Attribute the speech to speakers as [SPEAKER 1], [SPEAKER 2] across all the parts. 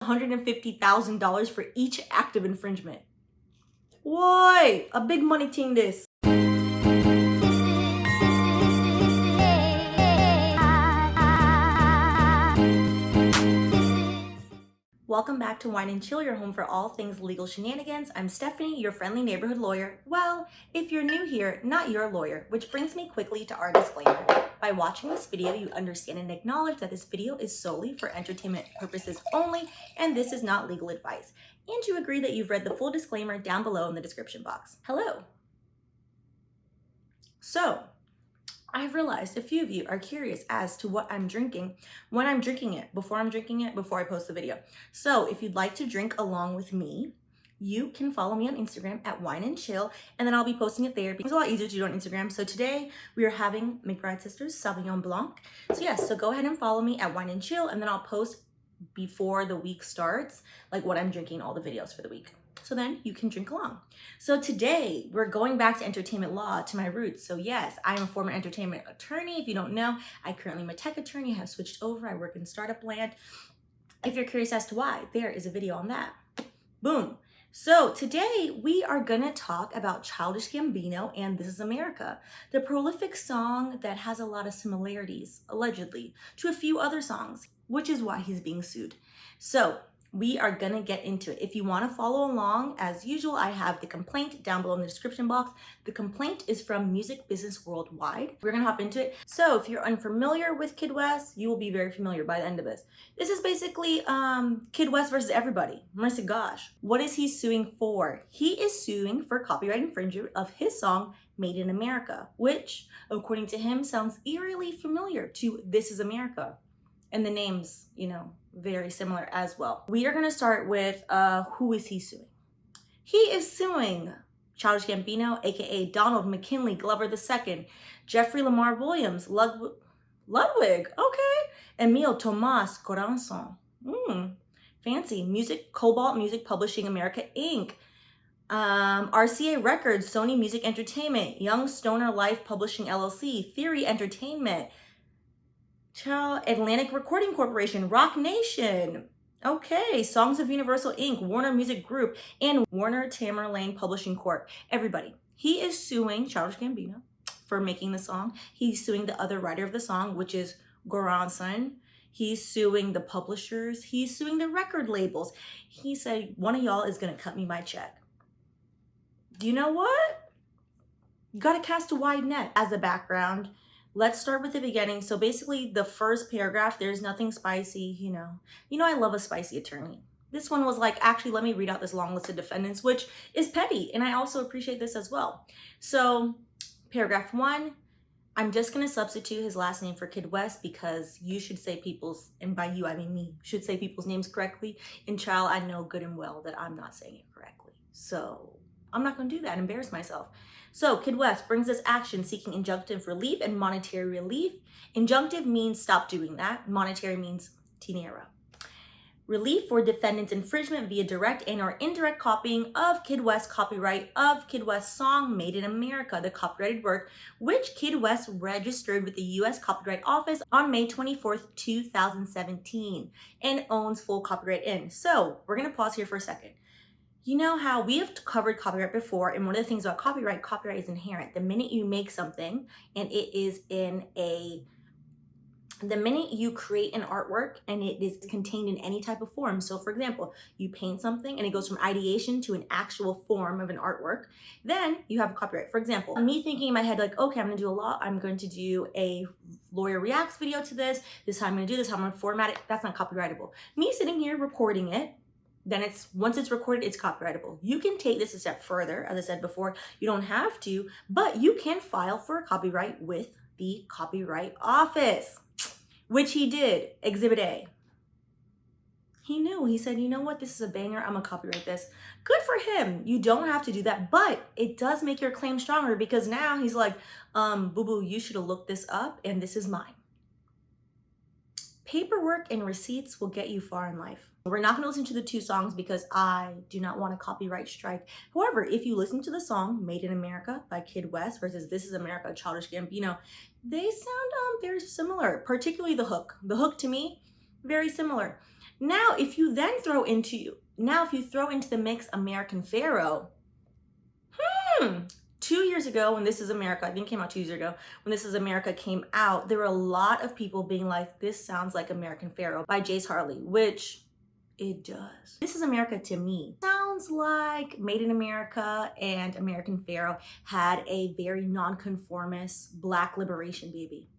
[SPEAKER 1] $150,000 for each act of infringement. Why? A big money thing this. Welcome back to Wine and Chill, your home for all things legal shenanigans. I'm Stephanie, your friendly neighborhood lawyer. Well, if you're new here, not your lawyer, which brings me quickly to our disclaimer. By watching this video, you understand and acknowledge that this video is solely for entertainment purposes only, and this is not legal advice. And you agree that you've read the full disclaimer down below in the description box. Hello. So, I've realized a few of you are curious as to what I'm drinking, when I'm drinking it, before I post the video. So if you'd like to drink along with me, you can follow me on Instagram at Wine and Chill, and then I'll be posting it there. It's a lot easier to do on Instagram. So today we are having McBride Sisters Sauvignon Blanc. So yes, so go ahead and follow me at Wine and Chill, and then I'll post before the week starts, like what I'm drinking, all the videos for the week. So then you can drink along. So today we're going back to entertainment law, to my roots. So yes, I am a former entertainment attorney. If you don't know, I currently am a tech attorney. I have switched over. I work in startup land. If you're curious as to why, there is a video on that. Boom. So today we are gonna talk about Childish Gambino and This Is America, the prolific song that has a lot of similarities, allegedly, to a few other songs, which is why he's being sued. So we are gonna get into it. If you wanna follow along, as usual, I have the complaint down below in the description box. The complaint is from Music Business Worldwide. We're gonna hop into it. So if you're unfamiliar with Kid Wess, you will be very familiar by the end of this. This is basically Kid Wess versus everybody. My gosh. What is he suing for? He is suing for copyright infringement of his song, Made in America, which, according to him, sounds eerily familiar to This Is America. And the names, very similar as well. We are gonna start with who is he suing? He is suing Childish Gambino, aka Donald McKinley Glover II, Jeffrey Lamar Williams, Ludwig, okay, Emile Thomas Corazon, fancy, Cobalt Music Publishing America Inc., RCA Records, Sony Music Entertainment, Young Stoner Life Publishing LLC, Theory Entertainment, Atlantic Recording Corporation, Rock Nation, okay, Songs of Universal Inc., Warner Music Group, and Warner Tamerlane Publishing Corp. Everybody. He is suing Childish Gambino for making the song. He's suing the other writer of the song, which is Goranson. He's suing the publishers. He's suing the record labels. He said, one of y'all is going to cut me my check. You know what? You got to cast a wide net. As a background, let's start with the beginning. So basically the first paragraph, there's nothing spicy, I love a spicy attorney. This one was like, actually, let me read out this long list of defendants, which is petty. And I also appreciate this as well. So paragraph 1, I'm just going to substitute his last name for Kid Wess because you should say people's, and by you, I mean me, should say people's names correctly. And child, I know good and well that I'm not saying it correctly. So I'm not going to do that and embarrass myself. So Kid Wess brings this action seeking injunctive relief and monetary relief. Injunctive means stop doing that. Monetary means dinero. Relief for defendant's infringement via direct and or indirect copying of Kid Wess copyright of Kid Wess song Made in America, the copyrighted work, which Kid Wess registered with the U.S. Copyright Office on May 24th, 2017 and owns full copyright in. So we're going to pause here for a second. You know how we have covered copyright before, and one of the things about copyright is inherent. The minute you make something and it is the minute you create an artwork and it is contained in any type of form. So for example, you paint something and it goes from ideation to an actual form of an artwork, then you have copyright. For example, me thinking in my head like, okay, I'm going to do a lawyer reacts video to this. This is how I'm going to do this, how I'm going to format it. That's not copyrightable. Me sitting here recording it, then once it's recorded, it's copyrightable. You can take this a step further. As I said before, you don't have to, but you can file for a copyright with the Copyright Office, which he did, Exhibit A. He knew, he said, you know what, this is a banger, I'm gonna copyright this. Good for him. You don't have to do that, but it does make your claim stronger because now he's like, boo-boo, you should have looked this up and this is mine. Paperwork and receipts will get you far in life. We're not going to listen to the two songs because I do not want a copyright strike. However, if you listen to the song Made in America by Kid Wess versus This Is America, Childish Gambino, they sound very similar, particularly the hook. The hook to me, very similar. Now, if you throw into the mix American Pharaoh, 2 years ago when This Is America, I think it came out 2 years ago, when This Is America came out, there were a lot of people being like, this sounds like American Pharaoh by Jace Harley, which it does. This Is America to me sounds like Made in America and American Pharaoh had a very nonconformist Black liberation baby.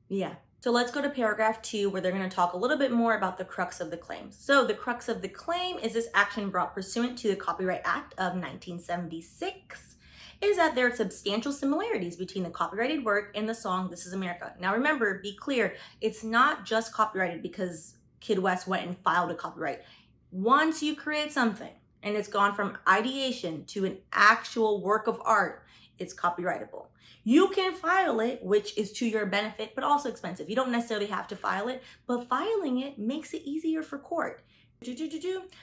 [SPEAKER 1] Yeah. So let's go to paragraph 2, where they're going to talk a little bit more about the crux of the claims. So the crux of the claim is this action brought pursuant to the Copyright Act of 1976 is that there are substantial similarities between the copyrighted work and the song This Is America. Now remember, be clear, it's not just copyrighted because Kid Wess went and filed a copyright. Once you create something and it's gone from ideation to an actual work of art, it's copyrightable. You can file it, which is to your benefit, but also expensive. You don't necessarily have to file it, but filing it makes it easier for court.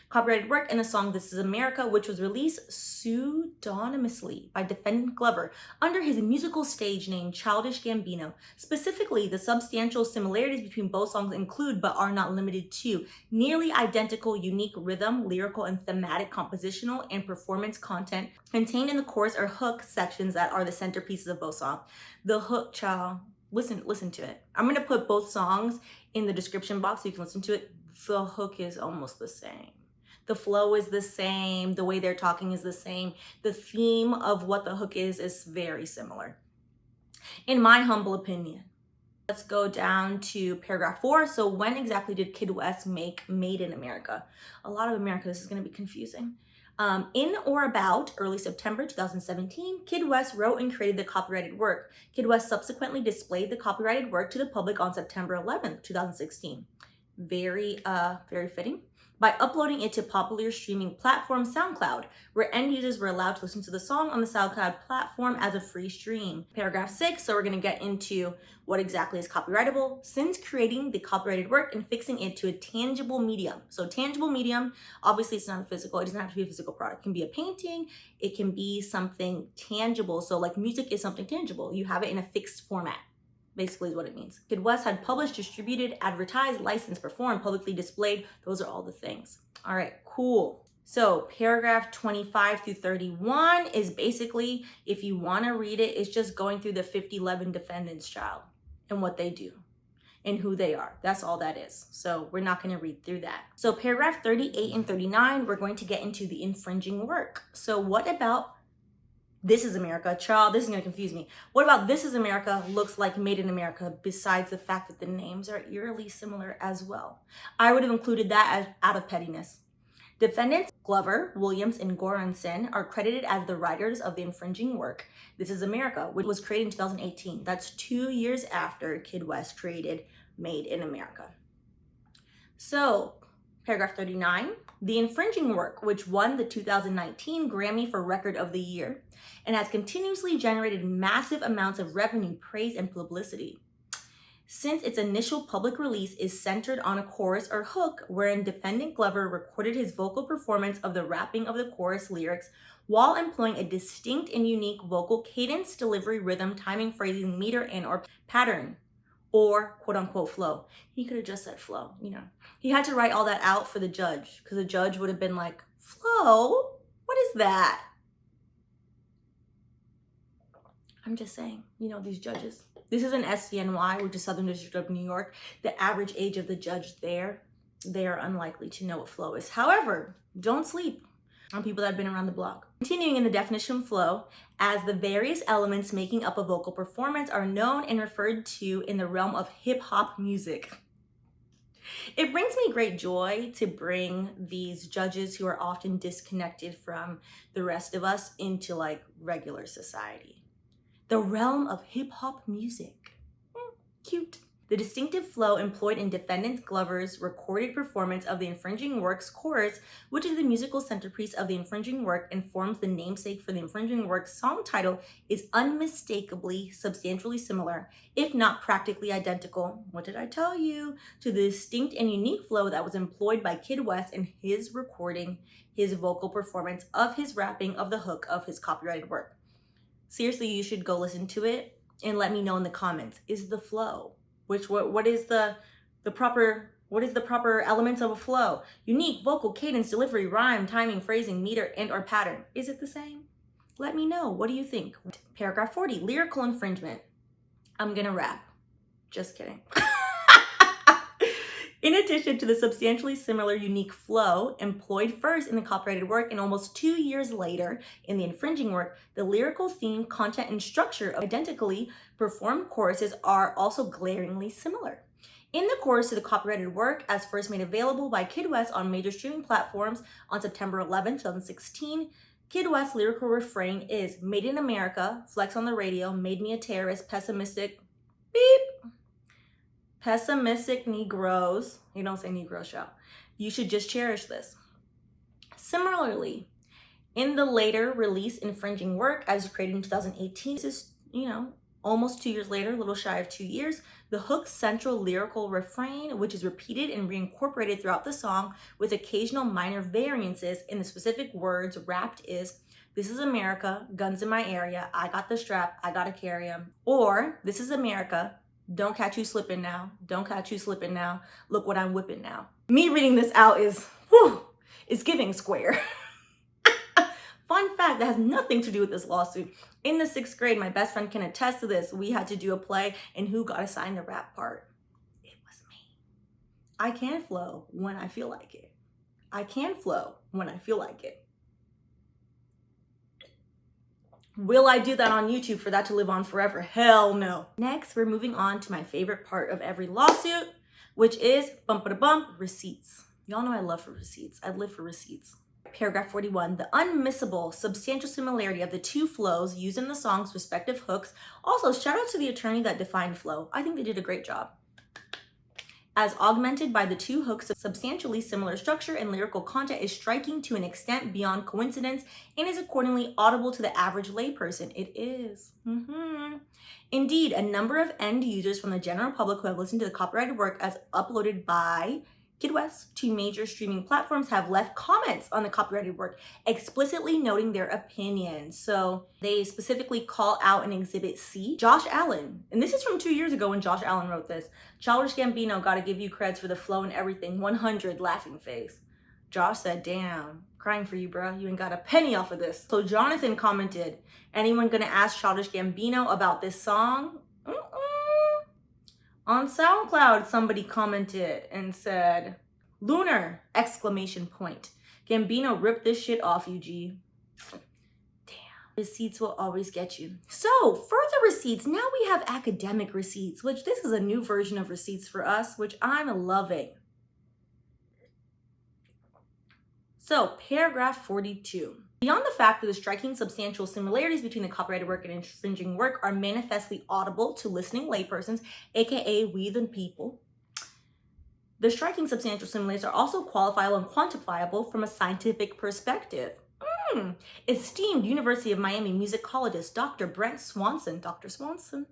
[SPEAKER 1] Copyrighted work in the song This Is America, which was released pseudonymously by defendant Glover under his musical stage name Childish Gambino. Specifically, the substantial similarities between both songs include, but are not limited to, nearly identical unique rhythm, lyrical and thematic compositional and performance content contained in the chorus or hook sections that are the centerpieces of both songs. The hook, child, listen to it. I'm gonna put both songs in the description box so you can listen to it. The hook is almost the same. The flow is the same. The way they're talking is the same. The theme of what the hook is very similar, in my humble opinion. Let's go down to paragraph 4. So when exactly did Kid Wess make Made in America? A lot of America, this is going to be confusing. In or about early September 2017, Kid Wess wrote and created the copyrighted work. Kid Wess subsequently displayed the copyrighted work to the public on September 11th, 2016. Very fitting, by uploading it to popular streaming platform SoundCloud, where end users were allowed to listen to the song on the SoundCloud platform as a free stream. Paragraph 6, so we're going to get into what exactly is copyrightable. Since creating the copyrighted work and fixing it to a tangible medium. So tangible medium, obviously it's not physical, it doesn't have to be a physical product. It can be a painting, it can be something tangible. So like music is something tangible. You have it in a fixed format. Basically is what it means. Kid Wess had published, distributed, advertised, licensed, performed, publicly displayed. Those are all the things. All right, cool. So paragraph 25 through 31 is basically, if you want to read it, it's just going through the 5011 defendants, child, and what they do and who they are. That's all that is. So we're not going to read through that. So paragraph 38 and 39, we're going to get into the infringing work. So what about This Is America? Child, this is going to confuse me. What about This Is America looks like Made in America, besides the fact that the names are eerily similar as well? I would have included that as out of pettiness. Defendants Glover, Williams, and Goranson are credited as the writers of the infringing work, This Is America, which was created in 2018. That's 2 years after Kid Wess created Made in America. So, paragraph 39, the infringing work, which won the 2019 Grammy for Record of the Year and has continuously generated massive amounts of revenue, praise, and publicity. Since its initial public release is centered on a chorus or hook wherein defendant Glover recorded his vocal performance of the rapping of the chorus lyrics while employing a distinct and unique vocal cadence, delivery, rhythm, timing, phrasing, meter, and or pattern, or quote-unquote flow. He could have just said flow, you know. He had to write all that out for the judge because the judge would have been like, flow? What is that? I'm just saying, you know, these judges. This is an SDNY, which is Southern District of New York. The average age of the judge there, they are unlikely to know what flow is. However, don't sleep on people that have been around the block. Continuing in the definition of flow, as the various elements making up a vocal performance are known and referred to in the realm of hip-hop music. It brings me great joy to bring these judges who are often disconnected from the rest of us into like regular society. The realm of hip-hop music. Cute. The distinctive flow employed in defendant Glover's recorded performance of the infringing work's chorus, which is the musical centerpiece of the infringing work and forms the namesake for the infringing work's song title, is unmistakably substantially similar, if not practically identical, what did I tell you, to the distinct and unique flow that was employed by Kid Wess in his recording, his vocal performance of his rapping of the hook of his copyrighted work. Seriously, you should go listen to it and let me know in the comments. Is the flow? What is the proper What is the proper elements of a flow? Unique, vocal, cadence, delivery, rhyme, timing, phrasing, meter, and or pattern. Is it the same? Let me know. What do you think? Paragraph 40, lyrical infringement. I'm gonna rap. Just kidding. In addition to the substantially similar unique flow employed first in the copyrighted work and almost 2 years later in the infringing work, the lyrical theme, content, and structure of identically performed choruses are also glaringly similar. In the chorus to the copyrighted work, as first made available by Kid Wess on major streaming platforms on September 11, 2016, Kid Wess' lyrical refrain is "Made in America, flex on the radio, made me a terrorist, pessimistic, beep. Pessimistic Negroes," you don't say Negro show, "you should just cherish this." Similarly, in the later release infringing work as created in 2018, this is, almost 2 years later, a little shy of 2 years, the hook's central lyrical refrain, which is repeated and reincorporated throughout the song with occasional minor variances in the specific words rapped is, "This is America, guns in my area, I got the strap, I gotta carry 'em." Or, "This is America, don't catch you slipping now. Don't catch you slipping now. Look what I'm whipping now." Me reading this out is giving square. Fun fact that has nothing to do with this lawsuit. In the 6th grade, my best friend can attest to this. We had to do a play, and who got assigned the rap part? It was me. I can flow when I feel like it. I can flow when I feel like it. Will I do that on YouTube for that to live on forever? Hell no. Next, we're moving on to my favorite part of every lawsuit, which is receipts. Y'all know I love for receipts. I live for receipts. Paragraph 41, the unmissable substantial similarity of the two flows used in the song's respective hooks. Also, shout out to the attorney that defined flow. I think they did a great job. As augmented by the two hooks, substantially similar structure and lyrical content is striking to an extent beyond coincidence and is accordingly audible to the average layperson. It is. Indeed, a number of end users from the general public who have listened to the copyrighted work as uploaded by Kid Wess to major streaming platforms have left comments on the copyrighted work, explicitly noting their opinions. So they specifically call out in Exhibit C, Josh Allen. And this is from 2 years ago when Josh Allen wrote this. "Childish Gambino, gotta give you creds for the flow and everything. 100 laughing face." Josh said, "Damn, crying for you, bro. You ain't got a penny off of this." So Jonathan commented, "Anyone gonna ask Childish Gambino about this song?" On SoundCloud, somebody commented and said, "Lunar!" exclamation point. "Gambino ripped this shit off you, G." Damn. Receipts will always get you. So, further receipts. Now we have academic receipts, which this is a new version of receipts for us, which I'm loving. So, paragraph 42. Beyond the fact that the striking substantial similarities between the copyrighted work and infringing work are manifestly audible to listening laypersons, aka we the people, the striking substantial similarities are also qualifiable and quantifiable from a scientific perspective. Esteemed University of Miami musicologist Dr. Brent Swanson, Dr. Swanson,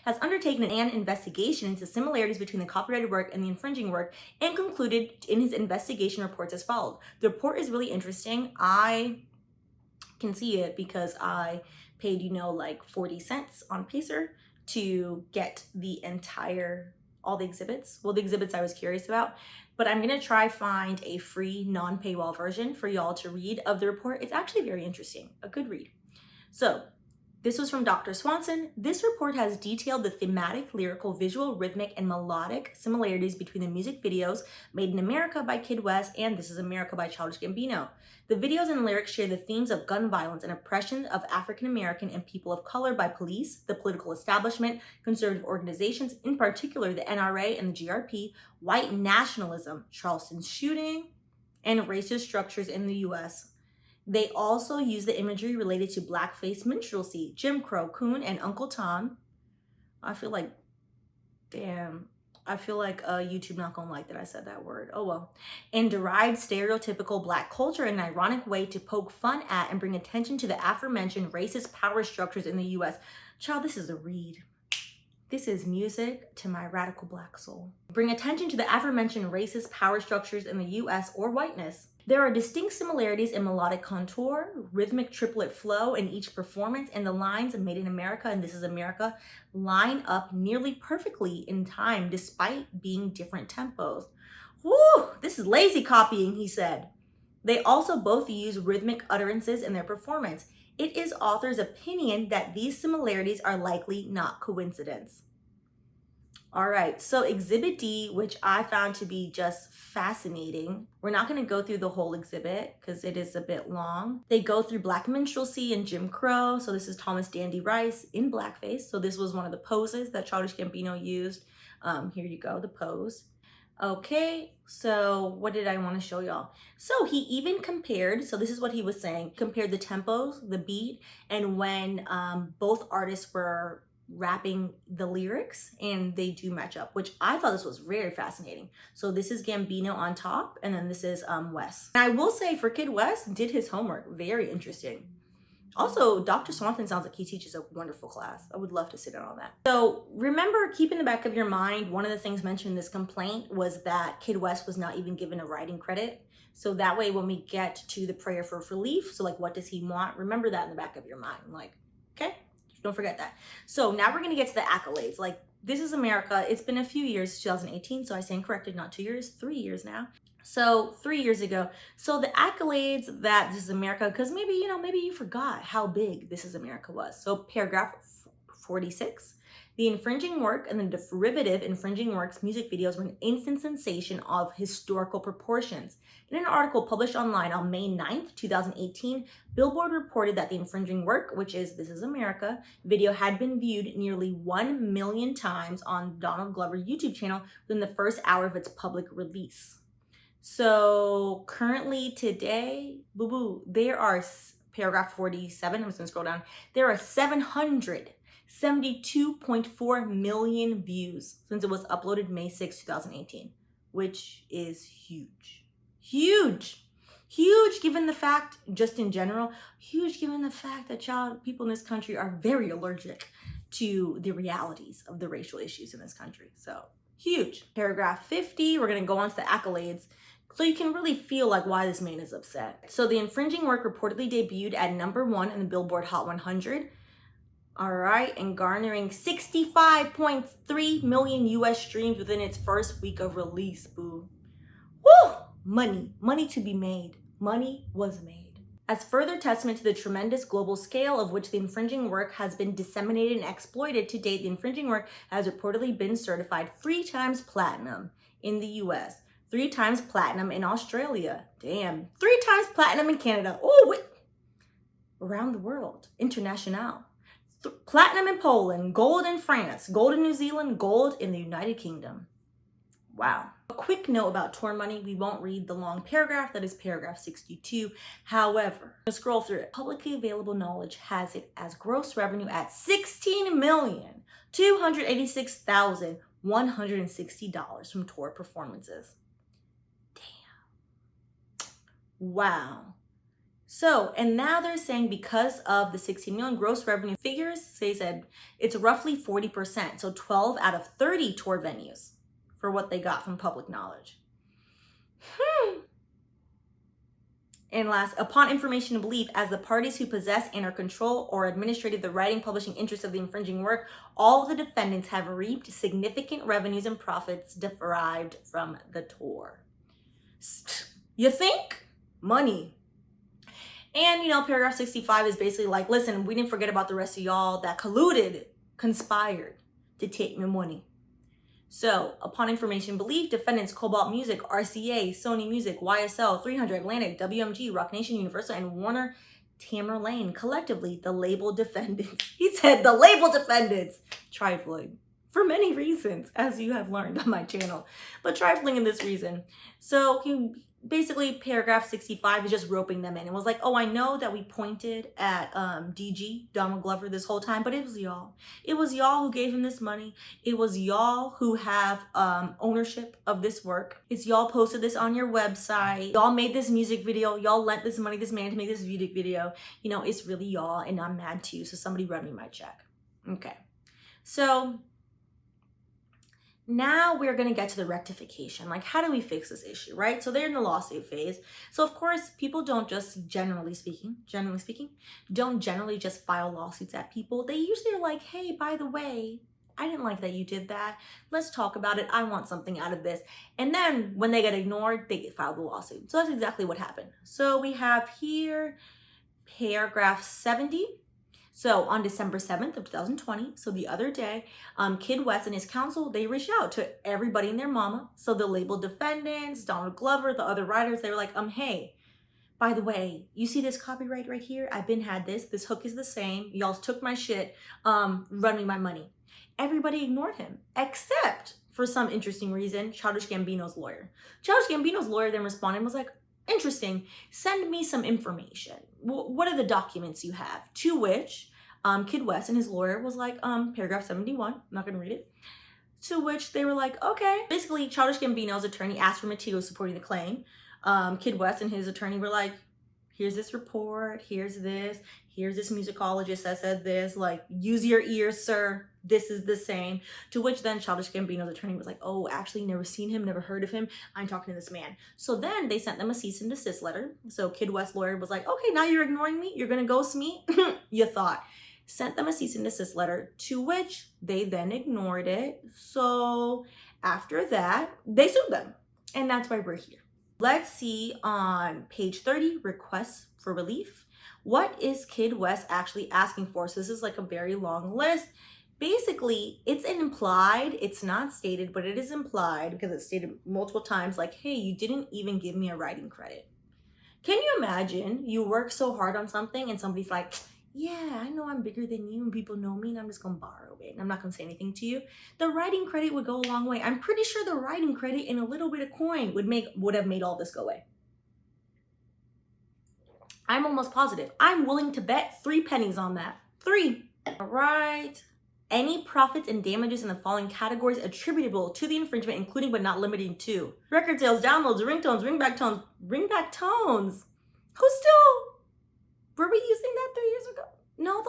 [SPEAKER 1] has undertaken an investigation into similarities between the copyrighted work and the infringing work and concluded in his investigation reports as follows. The report is really interesting. I can see it because I paid, like 40 cents on Pacer to get the all the exhibits. Well, the exhibits I was curious about, but I'm gonna try find a free non-paywall version for y'all to read of the report. It's actually very interesting, a good read. So this was from Dr. Swanson. This report has detailed the thematic, lyrical, visual, rhythmic, and melodic similarities between the music videos Made in America by Kid Wess and This is America by Childish Gambino. The videos and lyrics share the themes of gun violence and oppression of African American and people of color by police, the political establishment, conservative organizations, in particular the NRA and the GRP, white nationalism, Charleston's shooting, and racist structures in the U.S. They also use the imagery related to blackface minstrelsy, Jim Crow, Coon, and Uncle Tom. I feel like YouTube not gonna like that I said that word. Oh well. And derived stereotypical black culture in an ironic way to poke fun at and bring attention to the aforementioned racist power structures in the U.S. Child, this is a read. This is music to my radical black soul. Bring attention to the aforementioned racist power structures in the U.S. or whiteness. There are distinct similarities in melodic contour, rhythmic triplet flow in each performance, and the lines Made in America and This is America line up nearly perfectly in time despite being different tempos. Woo, this is lazy copying, he said. They also both use rhythmic utterances in their performance. It is author's opinion that these similarities are likely not coincidence. All right, so Exhibit D, which I found to be just fascinating. We're not going to go through the whole exhibit because it is a bit long. They go through Black minstrelsy and Jim Crow. So this is Thomas Dandy Rice in blackface. So this was one of the poses that Childish Gambino used. Here you go, the pose. Okay, so what did I want to show y'all? So he even compared, so this is what he was saying, compared the tempos, the beat, and when both artists were rapping the lyrics, and they do match up, which I thought this was very fascinating. So this is Gambino on top, and then this is Wess. And I will say for Kid Wess, did his homework, very interesting. Also, Dr. Swanson sounds like he teaches a wonderful class. I would love to sit in on that. So remember, keep in the back of your mind, one of the things mentioned in this complaint was that Kid Wess was not even given a writing credit. So that way, when we get to the prayer for relief, so like, what does he want? Remember that in the back of your mind. Like, okay, don't forget that. So now we're gonna get to the accolades. Like, This Is America. It's been a few years, 2018. So I stand corrected, not 2 years, 3 years now. So 3 years ago. So the accolades that This Is America, because maybe you forgot how big This Is America was. So paragraph 46, the infringing work and the derivative infringing works music videos were an instant sensation of historical proportions. In an article published online on May 9th, 2018, Billboard reported that the infringing work, which is This Is America, video had been viewed nearly 1 million times on Donald Glover's YouTube channel within the first hour of its public release. So currently today, there are, paragraph 47, I'm just gonna scroll down, there are 772.4 million views since it was uploaded May 6, 2018, which is huge. Huge given the fact, just in general, huge given the fact that people in this country are very allergic to the realities of the racial issues in this country. So huge. Paragraph 50, we're gonna go on to the accolades. So you can really feel like why this man is upset. So the infringing work reportedly debuted at #1 in the Billboard Hot 100. All right, and garnering 65.3 million US streams within its first week of release, boo. Woo! Money to be made. Money was made. As further testament to the tremendous global scale of which the infringing work has been disseminated and exploited to date, the infringing work has reportedly been certified 3 times platinum in the US, 3 times platinum in Australia. Damn. 3 times platinum in Canada. Oh, wait. Around the world. International. Platinum in Poland, gold in France, gold in New Zealand, gold in the United Kingdom. Wow. A quick note about tour money. We won't read the long paragraph. That is paragraph 62. However, to scroll through it, publicly available knowledge has it as gross revenue at $16,286,160 from tour performances. Damn. Wow. So, and now they're saying because of the 16 million gross revenue figures, they said it's roughly 40%. So 12 out of 30 tour venues for what they got from public knowledge. And last, upon information and belief, as the parties who possess and are control or administrative the writing, publishing interests of the infringing work, all of the defendants have reaped significant revenues and profits derived from the tour. You think? Money. And, paragraph 65 is basically like, listen, we didn't forget about the rest of y'all that conspired to take my money. So, upon information and belief, defendants Cobalt Music, RCA, Sony Music, YSL, 300, Atlantic, WMG, Rock Nation, Universal, and Warner Tamerlane, collectively, the label defendants. He said the label defendants. Trifling. For many reasons, as you have learned on my channel. But trifling in this reason. So, he basically, paragraph 65 is just roping them in. It was like, oh, I know that we pointed at DG, Donald Glover, this whole time, but it was y'all. It was y'all who gave him this money. It was y'all who have ownership of this work. It's y'all posted this on your website. Y'all made this music video. Y'all lent this money, this man to make this music video. It's really y'all, and I'm mad too, so somebody run me my check. Okay. So now we're going to get to the rectification. Like, how do we fix this issue, right? So they're in the lawsuit phase. So of course, people don't just generally speaking, don't generally just file lawsuits at people. They usually are like, hey, by the way, I didn't like that you did that. Let's talk about it. I want something out of this. And then when they get ignored, they get filed a lawsuit. So that's exactly what happened. So we have here paragraph 70. So on December 7th of 2020, so the other day, Kid Wess and his counsel, they reached out to everybody and their mama. So the labeled defendants, Donald Glover, the other writers, they were like, hey, by the way, you see this copyright right here? I've been had this. This hook is the same. Y'all took my shit. Run me my money. Everybody ignored him, except for some interesting reason, Childish Gambino's lawyer. Childish Gambino's lawyer then responded and was like, interesting, send me some information. What are the documents you have? To which Kid Wess and his lawyer was like, paragraph 71, I'm not gonna read it. To which they were like, okay. Basically, Childish Gambino's attorney asked for materials supporting the claim. Kid Wess and his attorney were like, here's this report, here's this musicologist that said this, like, use your ears, sir, this is the same. To which then Childish Gambino's attorney was like, oh, actually never seen him, never heard of him, I'm talking to this man. So then they sent them a cease and desist letter. So Kid Wess' lawyer was like, okay, now you're ignoring me, you're gonna ghost me? You thought. Sent them a cease and desist letter, to which they then ignored it. So after that, they sued them. And that's why we're here. Let's see on page 30, requests for relief. What is Kid Wess actually asking for? So this is like a very long list. Basically, it's implied, it's not stated, but it is implied because it's stated multiple times like, hey, you didn't even give me a writing credit. Can you imagine you work so hard on something and somebody's like, yeah, I know I'm bigger than you and people know me and I'm just gonna borrow it and I'm not gonna say anything to you. The writing credit would go a long way. I'm pretty sure the writing credit and a little bit of coin would have made all this go away. I'm almost positive. I'm willing to bet 3 pennies on that. 3. All right. Any profits and damages in the following categories attributable to the infringement, including but not limited to record sales, downloads, ringtones, ringback tones. Who still? Were we using that 3 years ago? No,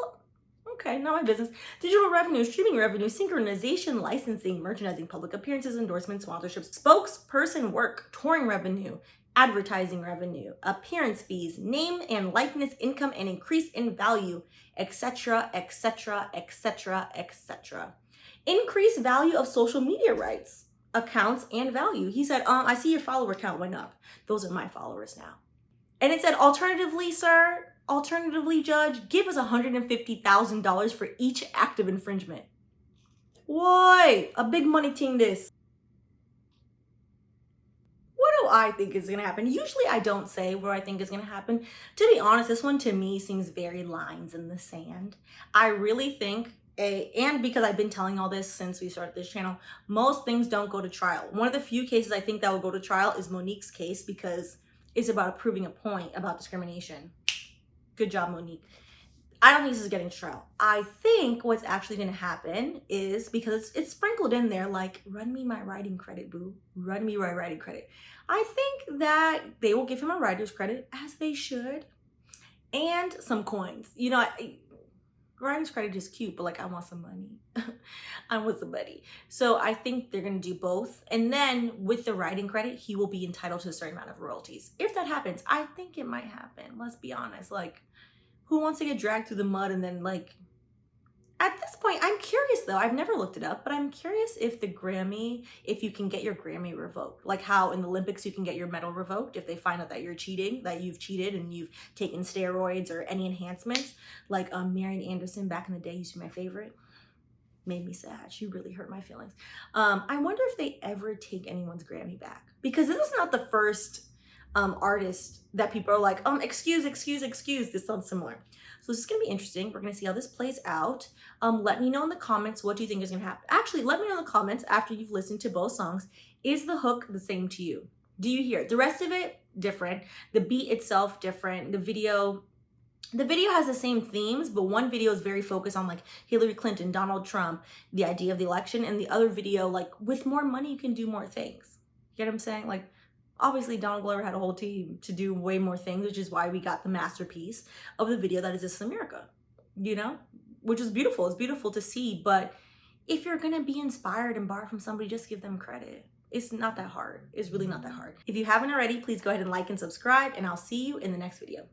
[SPEAKER 1] okay, not my business. Digital revenue, streaming revenue, synchronization, licensing, merchandising, public appearances, endorsements, sponsorships, spokesperson work, touring revenue, advertising revenue, appearance fees, name and likeness income, and increase in value, etc., etc., etc., etc. Increase value of social media rights, accounts, and value. He said, I see your follower count went up. Those are my followers now. And it said, alternatively, sir, alternatively, judge, give us $150,000 for each act of infringement. Why? A big money thing this. What do I think is gonna happen? Usually I don't say what I think is gonna happen. To be honest, this one to me seems very lines in the sand. I really think, and because I've been telling all this since we started this channel, most things don't go to trial. One of the few cases I think that will go to trial is Monique's case because it's about proving a point about discrimination. Good job, Monique. I don't think this is getting to trial. I think what's actually going to happen is, because it's sprinkled in there like, run me my writing credit, boo. Run me my writing credit. I think that they will give him a writer's credit, as they should, and some coins. You know, writer's credit is cute, but like, I want some money. I want some money. So I think they're going to do both. And then with the writing credit, he will be entitled to a certain amount of royalties. If that happens, I think it might happen. Let's be honest. Like, who wants to get dragged through the mud and then like, at this point, I'm curious though, I've never looked it up, but I'm curious if the Grammy, if you can get your Grammy revoked, like how in the Olympics you can get your medal revoked if they find out that you're cheating, that you've cheated and you've taken steroids or any enhancements. Like Marian Anderson back in the day used to be my favorite. Made me sad. She really hurt my feelings. I wonder if they ever take anyone's Grammy back, because this is not the first artist that people are like, excuse, this sounds similar. So this is gonna be interesting. We're gonna see how this plays out. Let me know in the comments, what do you think is gonna happen? Actually, let me know in the comments after you've listened to both songs. Is the hook the same to you? Do you hear it? The rest of it, different. The beat itself, different. The video has the same themes, but one video is very focused on like Hillary Clinton, Donald Trump, the idea of the election, and the other video, like, with more money, you can do more things. You get what I'm saying? Like, obviously, Donald Glover had a whole team to do way more things, which is why we got the masterpiece of the video that is This is America, you know? Which is beautiful. It's beautiful to see, but if you're gonna be inspired and borrow from somebody, just give them credit. It's not that hard. It's really not that hard. If you haven't already, please go ahead and like and subscribe, and I'll see you in the next video.